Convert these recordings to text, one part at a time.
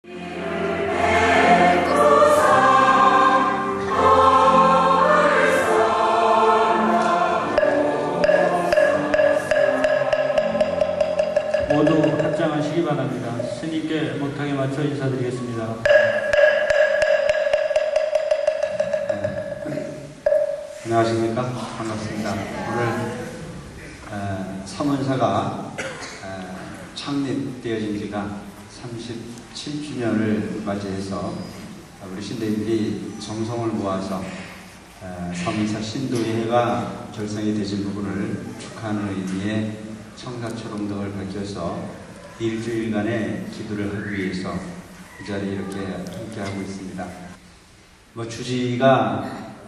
모두 합장하시기 바랍니다. 스님께 목탁에 맞춰 인사드리겠습니다. 안녕하십니까? 반갑습니다. 오늘 서문사가 창립되어진 지가 37주년을 맞이해서 우리 신도인들이 정성을 모아서 서문사 신도회가 결성이 되신 부분을 축하하는 의미의 청사초롱등을 밝혀서 일주일간의 기도를 하기 위해서 이 자리에 이렇게 함께하고 있습니다. 주지가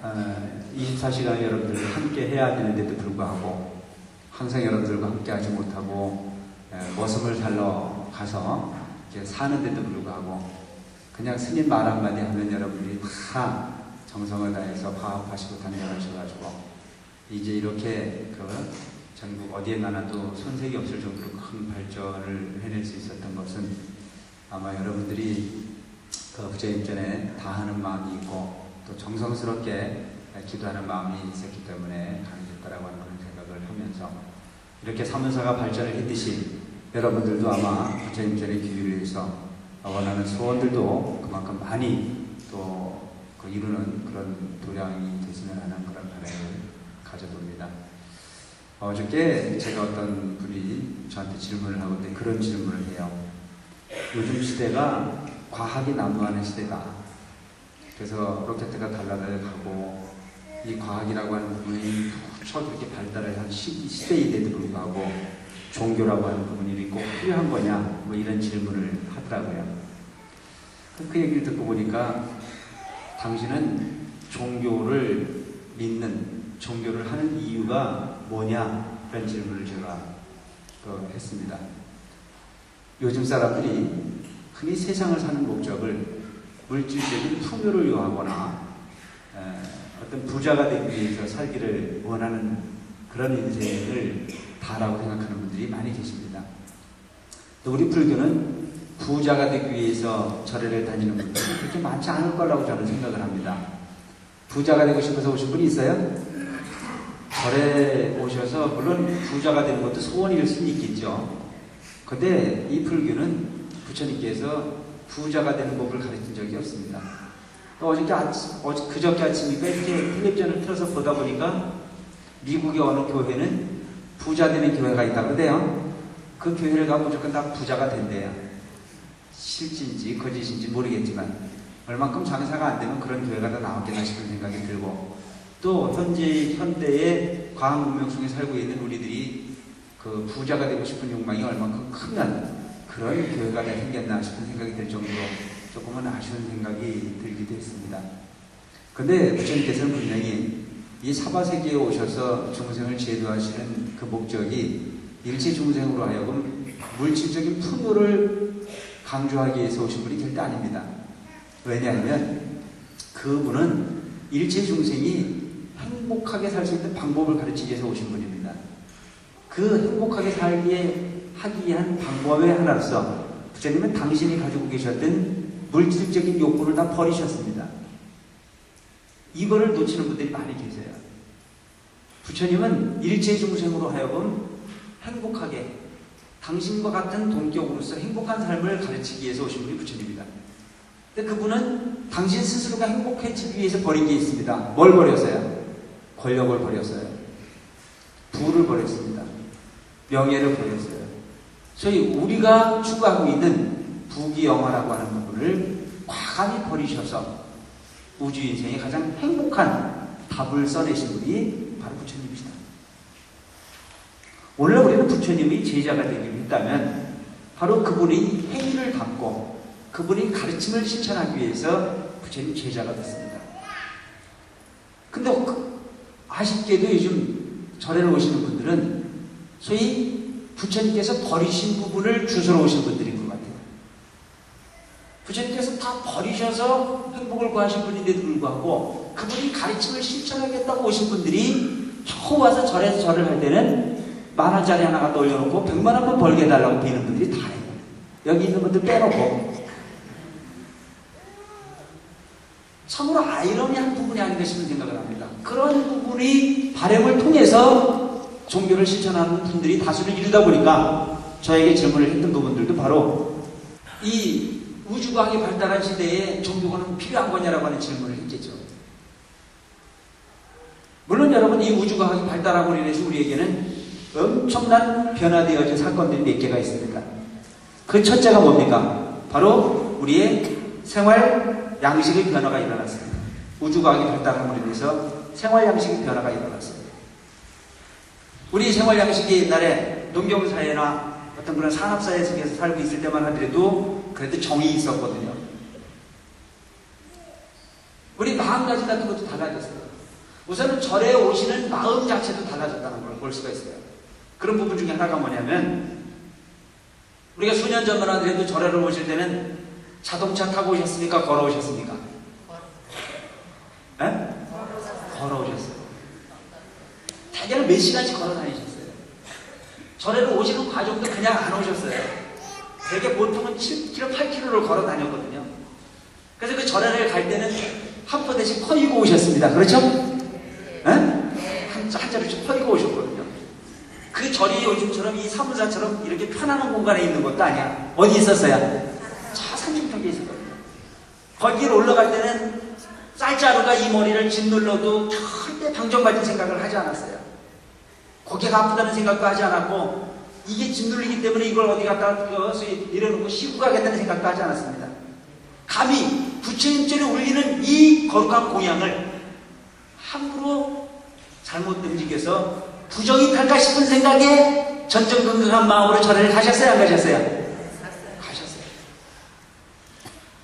24시간 여러분들과 함께 해야 되는데도 불구하고 항상 여러분들과 함께 하지 못하고 머슴을 살러 가서 이렇게 사는데도 불구하고 그냥 스님 말 한마디 하면 여러분들이 다 정성을 다해서 파업하시고 단련하셔가지고 이제 이렇게 전국 어디에 나라도 손색이 없을 정도로 큰 발전을 해낼 수 있었던 것은 아마 여러분들이 부처님전에 다하는 마음이 있고 또 정성스럽게 기도하는 마음이 있었기 때문에 가능했다라고 하는 그런 생각을 하면서 이렇게 사문사가 발전을 했듯이 여러분들도 아마 부처님전의 기회를 위해서 원하는 소원들도 그만큼 많이 또 이루는 그런 도량이 됐으면 하는 그런 바람을 가져봅니다. 어저께 제가 어떤 분이 저한테 질문을 하는데 그런 질문을 해요. 요즘 시대가 과학이 난무하는 시대다. 그래서 로켓가 달라가고 이 과학이라고 하는 부분이 무척 그렇게 발달을 한 시대인데도 불구하고 종교라고 하는 부분이 꼭 필요한 거냐 이런 질문을 하더라고요. 그 얘기를 듣고 보니까 당신은 종교를 믿는 종교를 하는 이유가 뭐냐 그런 질문을 제가 했습니다. 요즘 사람들이 흔히 세상을 사는 목적을 물질적인 풍요를 요하거나 어떤 부자가 되기 위해서 살기를 원하는 그런 인생을 다라고 생각하는 분들이 많이 계십니다. 또 우리 불교는 부자가 되기 위해서 절에를 다니는 분들이 그렇게 많지 않을 거라고 저는 생각을 합니다. 부자가 되고 싶어서 오신 분이 있어요? 절에 오셔서 물론 부자가 되는 것도 소원일 수는 있겠죠. 근데 이 불교는 부처님께서 부자가 되는 법을 가르친 적이 없습니다. 또 그저께 아침이니까 이렇게 텔레비전을 틀어서 보다 보니까 미국의 어느 교회는 부자 되는 교회가 있다고 그러대요. 그 교회를 가면 무조건 다 부자가 된대요. 실진지 거짓인지 모르겠지만 얼만큼 장사가 안 되면 그런 교회가 더 나왔겠나 싶은 생각이 들고 또 현대의 과학 문명 속에 살고 있는 우리들이 부자가 되고 싶은 욕망이 얼만큼 크면 그런 교회가 생겼나 싶은 생각이 들 정도로 조금은 아쉬운 생각이 들기도 했습니다. 근데 부처님께서는 분명히 이 사바세계에 오셔서 중생을 제도하시는 그 목적이 일체 중생으로 하여금 물질적인 풍요를 강조하기 위해서 오신 분이 절대 아닙니다. 왜냐하면 그분은 일체 중생이 행복하게 살 수 있는 방법을 가르치기 위해서 오신 분입니다. 그 행복하게 하기 위한 방법의 하나로서 부처님은 당신이 가지고 계셨던 물질적인 욕구를 다 버리셨습니다. 이거를 놓치는 분들이 많이 계세요. 부처님은 일체 중생으로 하여금 행복하게 당신과 같은 동격으로서 행복한 삶을 가르치기 위해서 오신 분이 부처님입니다. 근데 그분은 당신 스스로가 행복해지기 위해서 버린 게 있습니다. 뭘 버렸어요? 권력을 버렸어요. 부를 버렸습니다. 명예를 버렸어요. 소위 우리가 추구하고 있는 부귀영화라고 하는 부분을 과감히 버리셔서 우주인생의 가장 행복한 답을 써내신 분이 바로 부처님이시다. 원래 우리는 부처님이 제자가 되기로 했다면 바로 그분의 행위를 담고 그분의 가르침을 실천하기 위해서 부처님 제자가 됐습니다. 근데 아쉽게도 요즘 절에 오시는 분들은 소위 부처님께서 버리신 부분을 주스러 오신 분들인 것 같아요. 부처님께서 다 버리셔서 행복을 구하신 분인데도 불구하고 그분이 가르침을 실천하겠다고 오신 분들이 겨우 와서 절에서 절을 할 때는 10,000원짜리 하나 갖다 올려놓고 100만 원만 벌게 해달라고 비는 분들이 다예요. 여기 있는 분들 빼놓고 참으로 아이러니한 부분이 아닌가 싶은 생각을 합니다. 그런 부분이 발행을 통해서 종교를 실천하는 분들이 다수를 이루다 보니까 저에게 질문을 했던 부분들도 바로 이 우주과학이 발달한 시대에 종교는 필요한 거냐라고 하는 질문을 했겠죠. 물론 여러분, 이 우주과학이 발달함으로 인해서 우리에게는 엄청난 변화되어진 사건들이 몇 개가 있습니다. 그 첫째가 뭡니까? 바로 우리의 생활 양식의 변화가 일어났습니다. 우주과학이 발달함으로 인해서 생활 양식의 변화가 일어났습니다. 우리 생활 양식이 옛날에 농경사회나 어떤 그런 산업사회 속에서 살고 있을 때만 하더라도 그래도 정이 있었거든요. 우리 마음가짐 같은 것도 달라졌어요. 우선은 절에 오시는 마음 자체도 달라졌다는 걸 볼 수가 있어요. 그런 부분 중에 하나가 뭐냐면, 우리가 수년 전만 하더라도 절에를 오실 때는 자동차 타고 오셨습니까? 걸어오셨습니까? 네? 걸어오셨어요. 대개는 몇 시간씩 걸어 다니셨어요. 절에를 오시는 과정도 그냥 안 오셨어요. 대개 보통은 7km, 8km를 걸어 다녔거든요. 그래서 그 절에를 갈 때는 한 포대씩 퍼이고 오셨습니다. 그렇죠? 네? 한 자루씩 퍼이고 오셨거든요. 그 절이 요즘처럼 이 사무사처럼 이렇게 편안한 공간에 있는 것도 아니야. 어디 있었어요? 저 산중턱에 있었거든요. 거기를 올라갈 때는 쌀자루가 이 머리를 짓눌러도 절대 방정맞은 생각을 하지 않았어요. 고개가 아프다는 생각도 하지 않았고, 이게 짓눌리기 때문에 이걸 어디 갖다 이래놓고 쉬고 가겠다는 생각도 하지 않았습니다. 감히 부처님절에 울리는 이 거룩한 공양을 함부로 잘못 움직여서 부정이 탈까 싶은 생각에 전전긍긍한 마음으로 절에를 가셨어요? 안 가셨어요? 가셨어요.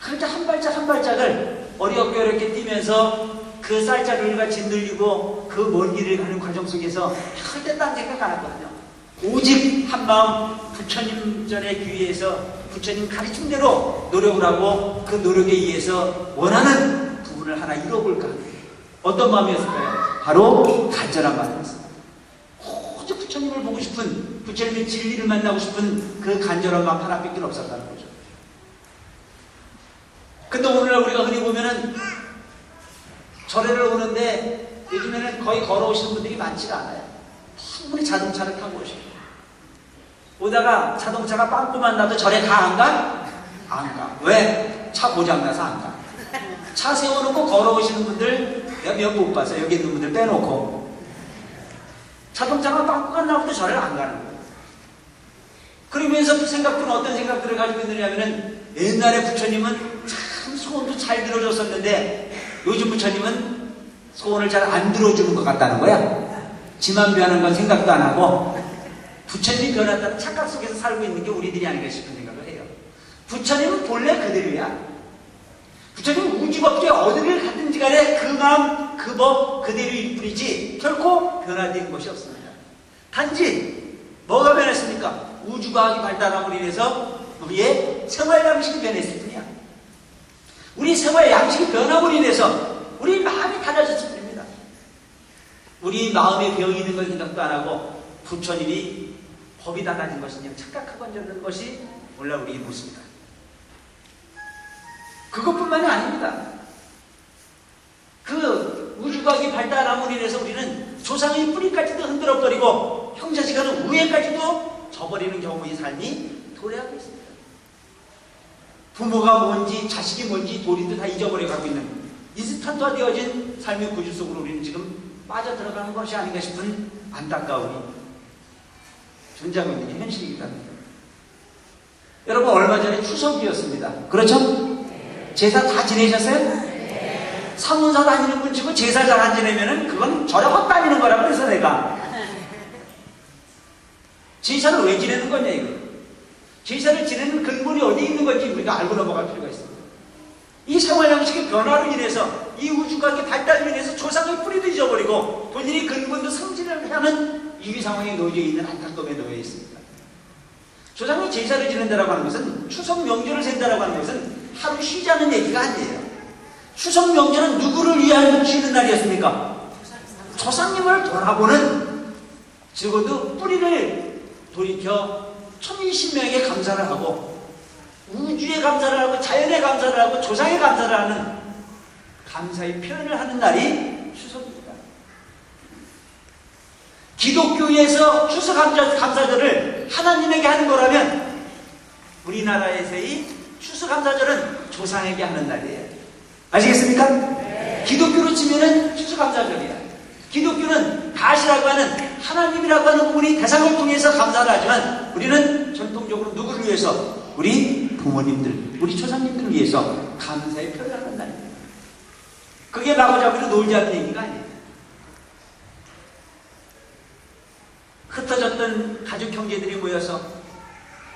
그렇게 한 발짝 한 발짝을 어렵게 뛰면서 그 쌀자루가 짓눌리고 그 먼 길을 가는 과정 속에서 절대 딴 생각 안 했거든요. 오직 한 마음 부처님 전에 귀의해서 부처님 가르침대로 노력을 하고 그 노력에 의해서 원하는 부분을 하나 이뤄볼까. 어떤 마음이었을까요? 바로 간절한 마음이었습니다. 오직 부처님을 보고 싶은, 부처님의 진리를 만나고 싶은 그 간절한 마음 하나밖에 없었다는 거죠. 근데 오늘날 우리가 흔히 보면은 절에를 오는데 요즘에는 거의 걸어오시는 분들이 많지가 않아요. 충분히 자동차를 타고 오시고, 오다가 자동차가 빵꾸만 나도 절에 가 안 가? 안 가. 왜? 차 고장나서 안 가. 차 세워놓고 걸어오시는 분들 내가 몇 못 봤어요. 여기 있는 분들 빼놓고. 자동차가 빵꾸가 나고도 절에 안 가는 거예요. 그러면서 그 생각들은 어떤 생각들을 가지고 있느냐면은, 옛날에 부처님은 참 소원도 잘 들어줬었는데 요즘 부처님은 소원을 잘 안 들어주는 것 같다는 거야. 지만 변하는 건 생각도 안 하고 부처님이 변했다는 착각 속에서 살고 있는 게 우리들이 아닌가 싶은 생각을 해요. 부처님은 본래 그대로야. 부처님은 우주법계 어디를 갔든지 간에 그 마음, 그 법 그대로일 뿐이지 결코 변화된 것이 없습니다. 단지 뭐가 변했습니까? 우주과학이 발달함으로 인해서 우리의 생활 양식이 변했을 뿐이야. 우리 생활 양식이 변함으로 인해서 우리 마음이 달라졌을 뿐입니다. 우리 마음에 병이 있는 걸 생각도 안 하고 부처님이 법이 달라진 것이냐 착각하고 앉는 것이 몰라 우리 모습이다. 그것뿐만이 아닙니다. 그 우주과학이 발달함으로 인해서 우리는 조상의 뿌리까지도 흔들어버리고 형제지간의 우애까지도 저버리는 경우의 삶이 도래하고 있습니다. 부모가 뭔지 자식이 뭔지 도리도 다 잊어버려가고 있는 인스턴트화되어진 삶의 구조 속으로 우리는 지금 빠져들어가는 것이 아닌가 싶은 안타까움이 존재하고 있는 게 현실이기도 합니다. 여러분, 얼마 전에 추석이었습니다. 그렇죠? 제사 다 지내셨어요? 사문사 다니는 분 치고 제사 잘 안 지내면은 그건 절에 헛다니는 거라고 그래서 내가 제사를 왜 지내는 거냐 이거. 제사를 지내는 근본이 어디 있는 건지 우리가 알고 넘어갈 필요가 있습니다. 이 생활 양식의 변화로 인해서 이 우주과학의 발달로 인해서 조상의 뿌리도 잊어버리고 본인의 근본도 성질을 하는 이 상황에 놓여 있는 안타까움에 놓여 있습니다. 조상이 제사를 지낸다라고 하는 것은 추석 명절을 센다라고 하는 것은 하루 쉬자는 얘기가 아니에요. 추석 명절은 누구를 위하여 쉬는 날이었습니까? 조상님을 돌아보는, 적어도 뿌리를 돌이켜 천일신명에게 감사를 하고 우주에 감사를 하고 자연에 감사를 하고 조상에 감사를 하는 감사의 표현을 하는 날이 추석입니다. 기독교에서 추석 감사절을 하나님에게 하는 거라면 우리나라에서의 추석 감사절은 조상에게 하는 날이에요. 아시겠습니까? 네. 기독교로 치면은 추석 감사절이야. 기독교는 가시라고 하는 하나님이라고 하는 분이 대상을 통해서 감사를 하지만 우리는 전통적으로 누구를 위해서? 우리 부모님들, 우리 조상님들을 위해서 감사의 표현을 하는 날입니다. 그게 마구잡이로 놀자는 얘기가 아니에요. 흩어졌던 가족 형제들이 모여서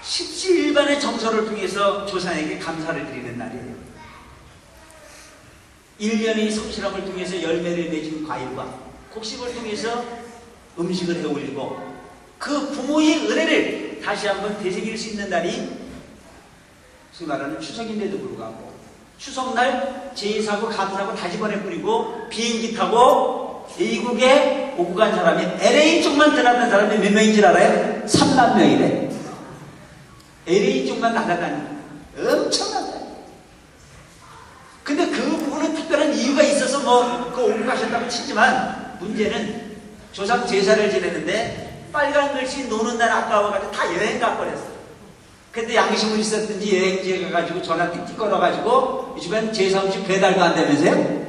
십시일반의 정서를 통해서 조상에게 감사를 드리는 날이에요. 1년의 성실함을 통해서 열매를 맺은 과일과 곡식을 통해서 음식을 해 올리고 그 부모의 은혜를 다시 한번 되새길 수 있는 날이 소위 말하는 추석인데도 불구하고 추석날 제사하고 감사하고 다시번에 뿌리고 비행기 타고 미국에 오고 간 사람이 LA 쪽만 들어가는 사람이 몇 명인 줄 알아요? 3만 명이래. LA 쪽만 날아다니는 엄청나다. 근데 그 부분은 특별한 이유가 있어서 그 오고 가셨다고 치지만 문제는 조상 제사를 지내는데 빨간 글씨 노는 날 아까워가지고 다 여행 가버렸어. 근데 양심은 있었든지 여행지에 가가지고 전화 띡띡 걸어가지고 이 주변 제사 음식 배달도 안 되면서요?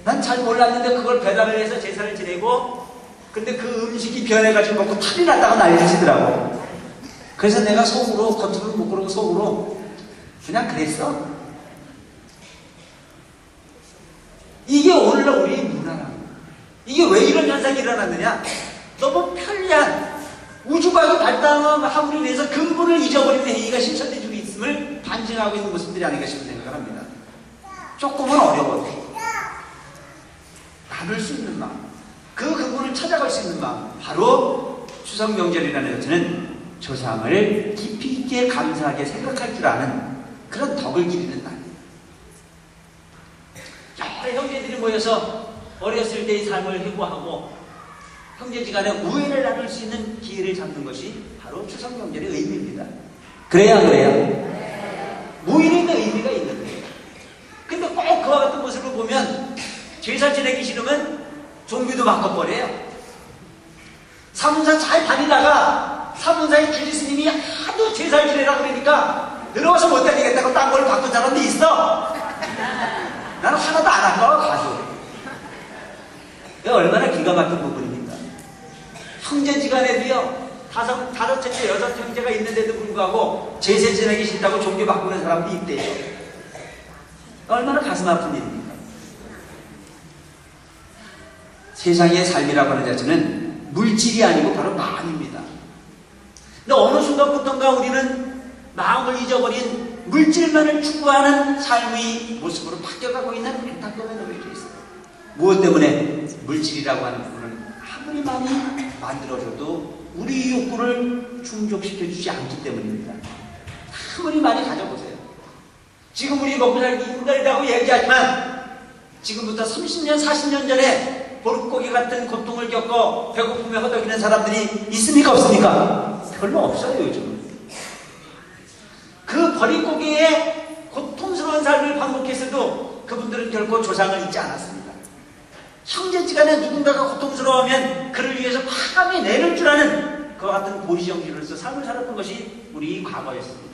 난 잘 몰랐는데 그걸 배달을 해서 제사를 지내고 근데 그 음식이 변해가지고 먹고 탈이 났다고 난리치더라고. 그래서 내가 속으로 겉으로는 못 그러고 속으로 그냥 그랬어. 이게 오늘날 우리의 문화라고. 이게 왜 이런 현상이 일어났느냐? 너무 편리한 우주과학이 발달함으로 인해서 근본을 잊어버리는 행위가 실천되고 있음을 반증하고 있는 모습들이 아닌가 싶은 생각을 합니다. 조금은 어려워도 나눌 수 있는 마음, 그 근본을 찾아갈 수 있는 마음, 바로 추석 명절이라는 것은 조상을 깊이 있게 감사하게 생각할 줄 아는 그런 덕을 기리는 날입니다. 여러 형제들이 모여서 어렸을 때의 삶을 회고하고 형제지간에 우애를 나눌 수 있는 기회를 잡는 것이 바로 추석 명절의 의미입니다. 그래야 안 그래요? 무인에 있는 의미가 있는 거예요. 근데 꼭 그와 같은 모습을 보면 제사 지내기 싫으면 종교도 바꿔버려요. 사문사 잘 다니다가 사문사의 주지스님이 하도 제사를 지내라 그러니까 늘어서 못 다니겠다고 딴 걸 바꾼 사람도 있어. 나는 하나도 안 아까워 가서. 얼마나 기가 막힌 부분입니까? 형제지간에도요 다섯 째째 여섯 형제가 있는데도 불구하고 제사 지내기 싫다고 종교 바꾸는 사람도 있대요. 얼마나 가슴 아픈 일입니까? 세상의 삶이라고 하는 자체는 물질이 아니고 바로 마음입니다. 근데 어느 순간부터인가 우리는 마음을 잊어버린 물질만을 추구하는 삶의 모습으로 바뀌어가고 있는 안타까움에 놓여져 있어요. 무엇 때문에? 물질이라고 하는 부분은 아무리 많이 만들어줘도 우리 욕구를 충족시켜주지 않기 때문입니다. 아무리 많이 가져보세요. 지금 우리 먹고 살기 힘들다고 얘기하지만 지금부터 30년, 40년 전에 보릿고기 같은 고통을 겪어 배고픔에 허덕이는 사람들이 있습니까? 없습니까? 별로 없어요, 요즘은. 그 보릿고기의 고통스러운 삶을 반복했어도 그분들은 결코 조상을 잊지 않았습니다. 형제지간에 누군가가 고통스러워하면 그를 위해서 과감히 내를 줄 아는 그와 같은 보리정신으로서 삶을 살았던 것이 우리 과거였습니다.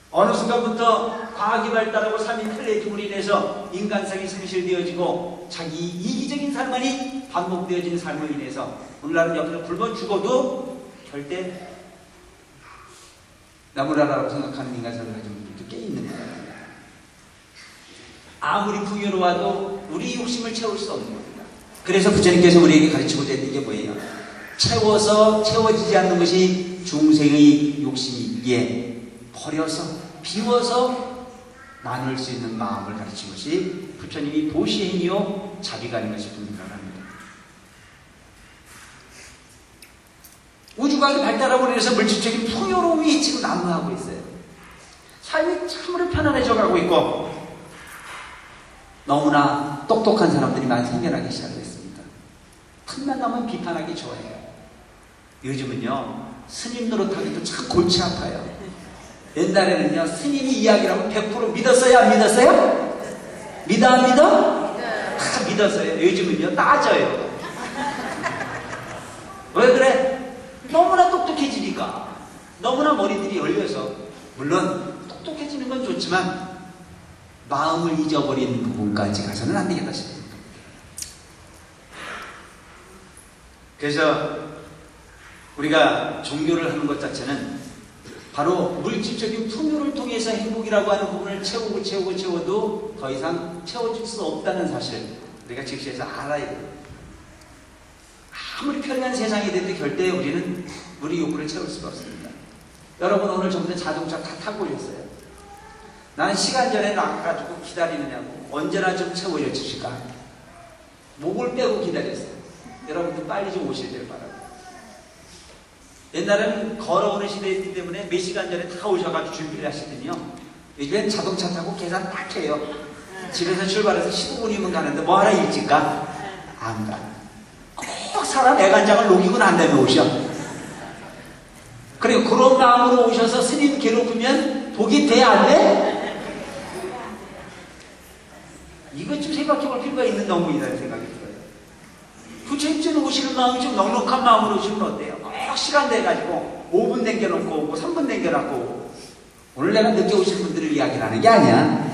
어느 순간부터 과학이 발달하고 삶이 편리해짐으로 인해서 인간성이 상실되어지고 자기 이기적인 삶만이 반복되어지는 삶으로 인해서 오늘날은 옆에서 굶어 죽어도 절대 나무라라고 생각하는 인간성을 가진 분들도 꽤 있는 거예요. 아무리 풍요로워도 우리 욕심을 채울 수 없는 겁니다. 그래서 부처님께서 우리에게 가르치고자 했던 게 뭐예요? 채워서 채워지지 않는 것이 중생의 욕심이기에 버려서 비워서 나눌 수 있는 마음을 가르친 것이 부처님이 보시행이요 자비가 아닌가 싶은 생각을 합니다. 우주과학이 발달하고 인해서 물질적인 풍요로움이 지금 난무하고 있어요. 삶이 참으로 편안해져 가고 있고 너무나 똑똑한 사람들이 많이 생겨나기 시작했습니다. 틈만 나면 비판하기 좋아해요. 요즘은요 스님 노릇하기도 참 골치 아파요. 옛날에는요 스님이 이야기를 하면 100% 믿었어요? 안 믿었어요? 믿어 안 믿어? 다 믿었어요. 요즘은요 따져요. 왜 그래? 너무나 똑똑해지니까. 너무나 머리들이 열려서. 물론 똑똑해지는 건 좋지만 마음을 잊어버리는 부분까지 가서는 안 되겠다 싶습니다. 그래서 우리가 종교를 하는 것 자체는 바로 물질적인 풍요를 통해서 행복이라고 하는 부분을 채워도 더 이상 채워줄 수 없다는 사실 우리가 즉시해서 알아야 돼요. 아무리 편리한 세상이 돼도 절대 우리는 우리 욕구를 채울 수가 없습니다. 여러분 오늘 전부 다 자동차 다 타고 오셨어요. 나는 시간 전에 나가가지고 기다리느냐고 언제나 좀 채워져 주실까? 목을 빼고 기다렸어요. 여러분들 빨리 좀 오시길 바라고. 옛날에는 걸어오는 시대이기 때문에 몇 시간 전에 다 오셔가지고 준비를 하시더니요. 요즘엔 자동차 타고 계산 딱 해요. 집에서 출발해서 15분이면 가는데 뭐 하나 일찍 가? 안 가. 꼭 사람 애간장을 녹이고 난 다음에 오셔. 그리고 그런 마음으로 오셔서 스님 괴롭히면 복이 돼 안 돼? 이것 좀 생각해 볼 필요가 있는 너무이라는 생각이 들어요. 부처님처럼 오시는 마음이 좀 넉넉한 마음으로 오시면 어때요? 꼭 시간 돼가지고 5분 남겨놓고 오고 3분 남겨놓고 오고. 오늘 내가 늦게 오신 분들을 이야기를 하는 게 아니야.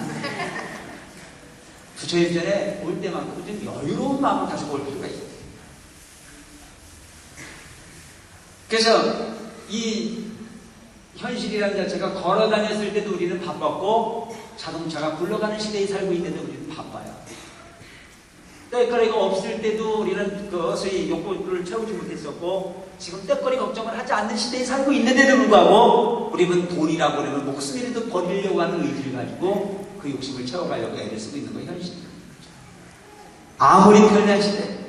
부처님 전에 올 때만큼 좀 여유로운 마음을 가지고 올 필요가 있어요. 그래서 이 현실이라는 자체가 걸어 다녔을 때도 우리는 바빴고 자동차가 굴러가는 시대에 살고 있는데 우리는 바빠요. 때거리가 없을 때도 우리는 그 소위 욕구를 채우지 못했었고 지금 때거리 걱정을 하지 않는 시대에 살고 있는데도 불구하고 우리는 돈이라고 그러면 목숨이라도 버리려고 하는 의지를 가지고 그 욕심을 채워가려고 애를 쓰고 있는 거 현실입니다. 아무리 편리한 시대.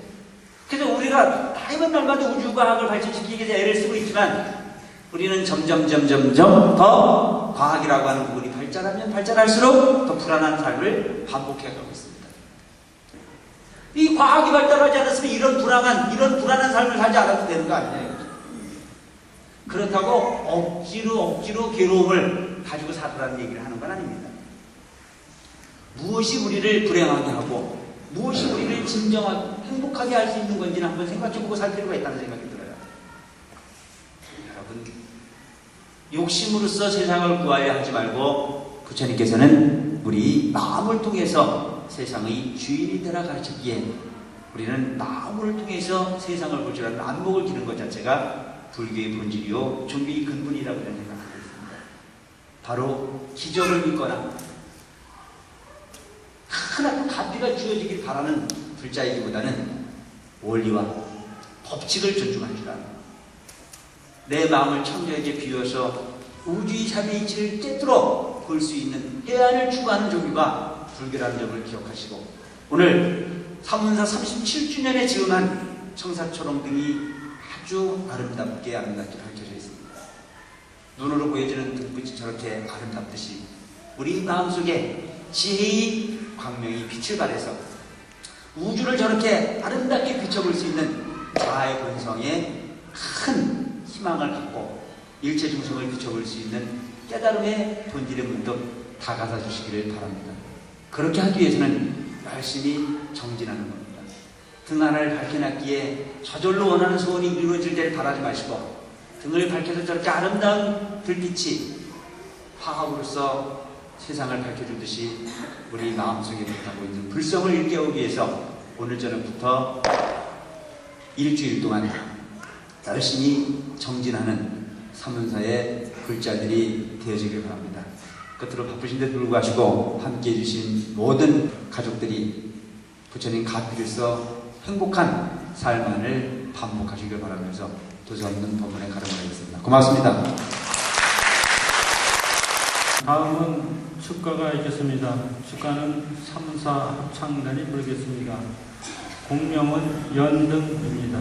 그래서 우리가 다이번 날마다 우주과학을 발전시키기 위해서 애를 쓰고 있지만 우리는 점점 더 과학이라고 하는 부분이 발전하면 발전할수록 더 불안한 삶을 반복해가고 있습니다. 이 과학이 발달하지 않았으면 이런 불안한 삶을 살지 않아도 되는 거 아니에요. 그렇다고 억지로 괴로움을 가지고 살으라는 얘기를 하는 건 아닙니다. 무엇이 우리를 불행하게 하고 무엇이 우리를 진정하고 행복하게 할 수 있는 건지는 한번 생각해보고 살 필요가 있다는 생각이 들어요. 여러분, 욕심으로써 세상을 구하려 하지 말고 부처님께서는 우리 마음을 통해서 세상의 주인이 되라 가르쳤기에 우리는 마음을 통해서 세상을 볼 줄 아는 안목을 기는 것 자체가 불교의 본질이요 종교의 근본이라고 저는 생각하고 있습니다. 바로 기적을 믿거나 하나님 가비가 주어지길 바라는 불자이기보다는 원리와 법칙을 존중할 줄 아는 내 마음을 창조에게 비워서 우주의 삶의 이치를 꿰뚫어 볼 수 있는 해안을 추구하는 종교가 불교라는 점을 기억하시고 오늘 사문사 37주년에 즈음한 청사초롱 등이 아주 아름답게 밝혀져 있습니다. 눈으로 보여지는 등빛이 저렇게 아름답듯이 우리 마음속에 지혜의 광명이 빛을 발해서 우주를 저렇게 아름답게 비춰볼 수 있는 자아의 본성에 큰 희망을 갖고 일체 중생을 비춰볼 수 있는 깨달음의 본질의 문득 다가서 주시기를 바랍니다. 그렇게 하기 위해서는 열심히 정진하는 겁니다. 등 하나를 밝혀놨기에 저절로 원하는 소원이 이루어질 때를 바라지 마시고 등을 밝혀서 저렇게 아름다운 불빛이 화합으로서 세상을 밝혀주듯이 우리 마음속에 불타고 있는 불성을 일깨우기 위해서 오늘 저녁부터 일주일 동안 열심히 정진하는 사문사의 불자들이 되어지길 바랍니다. 끝으로 바쁘신데 불구하고 함께해 주신 모든 가족들이 부처님 가피로서 행복한 삶을 반복하시길 바라면서 도저없는 법문에 가름하겠습니다. 고맙습니다. 다음은 축가가 있겠습니다. 축가는 사문사 합창단이 부르겠습니다. 공명은 연등입니다.